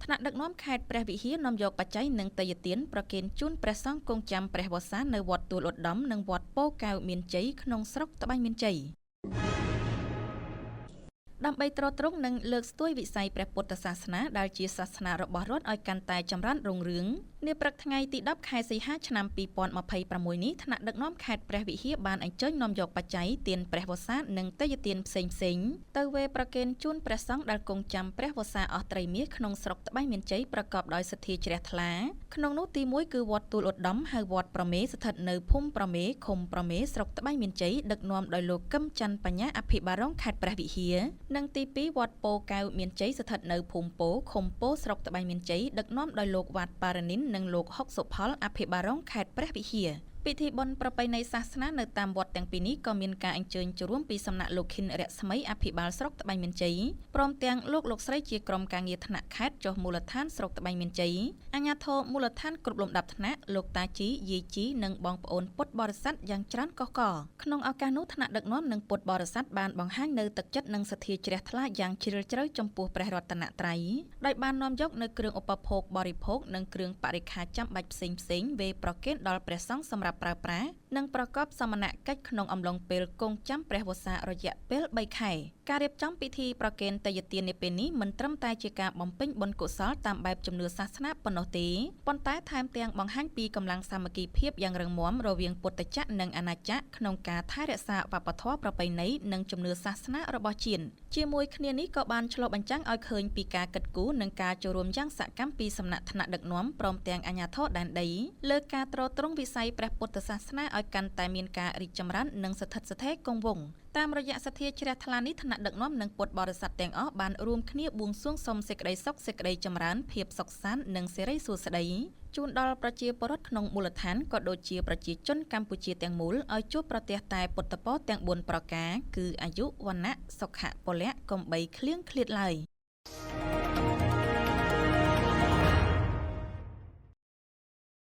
ថ្នាក់ដឹកនាំខេត្តព្រះវិហារនាំយកបច្ច័យនិងតេយ្យទានប្រគេនជូនព្រះសង្ឃគង់ចាំព្រះវស្សានៅវត្តទួលឧត្តមនិងវត្តពោធិ៍កែវមានជ័យក្នុងស្រុកត្បែងមានជ័យដើម្បីទ្រទ្រង់និងលើកស្ទួយវិស័យព្រះពុទ្ធសាសនាដែលជាសាសនារបស់រដ្ឋឲ្យកាន់តែចម្រើនរុងរឿងនាព្រឹកថ្ងៃទី10ខែសីហាឆ្នាំ2026នេះថ្នាក់ដឹកនាំខេត្តព្រះវិហារបានអញ្ជើញនាំយកបច្ច័យទានព្រះវស្សានិងតេយ្យទានផ្សេងៗទៅវេរប្រគេនជូនព្រះសង្ឃដែលគង់ចាំព្រះវស្សាអស់ត្រីមាសក្នុងស្រុកត្បែងមានជ័យប្រកបដោយសទ្ធាជ្រះថ្លាក្នុងនោះទី1គឺវត្តទួលឧត្តមហៅវត្តប្រមេស្ថិតនៅភូមិប្រមេឃុំប្រមេស្រុកត្បែងមានជ័យដឹកនាំដោយលោកកឹមច័ន្ទបញ្ញាអភិបាលរងខេត្តព្រះវិហារនិងទី2វត្តពោធិ៍កែវមានជ័យស្ថិតនៅភូមិពោឃុំពោស្រុកត្បែងមានជ័យដឹកនាំដោយលោកវត្តប៉ារ៉ានីននិងលោកហុកសុផលអភិបាលរងខេត្តព្រះវិហារពិធីបុណ្យប្រពៃណីសាសនានៅតាមវត្តទាំងពីរនេះក៏មានការអញ្ជើញចូលរួមពីសំណាក់លោកខិនរស្មីអភិបាលស្រុកត្បែងមានជ័យព្រមទាំងលោកស្រីជាក្រុមការងារថ្នាក់ខេត្តចុះមូលដ្ឋានស្រុកត្បែងមានជ័យអាជ្ញាធរមូលដ្ឋានគ្រប់លំដាប់ថ្នាក់លោកតាជីយាយជីនិងបងប្អូនពុទ្ធបរិស័ទយ៉ាងច្រើនកុះករក្នុងឱកាសនោះថ្នាក់ដឹកនាំនិងពុទ្ធបរិស័ទបានបង្ហាញនៅទឹកចិត្តនិងសទ្ធាជ្រះថ្លាយ៉ាងជ្រាលជ្រៅចំពោះព្រះរតនត្រ័យដោយបាននាំយកនៅគ្រឿងឧបភោគបរិភោគនិងគ្រឿងបរិក្ខារចាំបាច់ផ្សេងៗវេប្រគេនដល់ព្រះសង្ឃសម្រាប់ប្រើប្រាស់និងប្រកបសមនកិច្ចក្នុងអំឡុងពេលគង់ចាំព្រះវស្សារយៈពេល3ខែការរៀបចំពិធីប្រគេនតេយ្យទាននាពេលនេះមិនត្រឹមតែជាការបំពេញបុណ្យកុសលតាមបែបជំនឿសាសនាប៉ុណ្ណោះទេប៉ុន្តែថែមទាំងបង្ហាញពីកម្លាំងសាមគ្គីភាពយ៉ាងរឹងមាំរវាងពុទ្ធចក្រនិងអាណាចក្រក្នុងការថែរក្សាវប្បធម៌ប្រពៃណីនិងជំនឿសាសនារបស់ជាតិជាមួយគ្នានេះក៏បានឆ្លុះបញ្ចាំងឲ្យឃើញពីការកិត្តគូរនិងការចូលរួមយ៉ាងសកម្មពីសំណាក់ថ្នាក់ដឹកនាំព្រមទាំងអាជ្ញាធរដែនដីលើការទ្រទ្រង់វិស័យព្រះពុទ្ធសាសនាឲ្យកាន់តែមានការរីកចម្រើននិងស្ថិតស្ថេរគង់វង្សតាមរយៈសទ្ធាជ្រះថ្លានេះថ្នាក់ដឹកនាំនិងពុទ្ធបរិស័ទទាំងអស់បានរួមគ្នាបួងសួងសុំសេចក្តីសុខសេចក្តីចម្រើនភាពសុខសាន្តនិងសិរីសួស្តីជូនដល់ប្រជាពលរដ្ឋក្នុងមូលដ្ឋានក៏ដូចជាប្រជាជនកម្ពុជាទាំងមូលឲ្យជួបប្រទះតែពុទ្ធពរទាំង4ប្រការគឺអាយុវណ្ណៈសុខៈពលៈកុំបីឃ្លៀងឃ្លាតឡើយ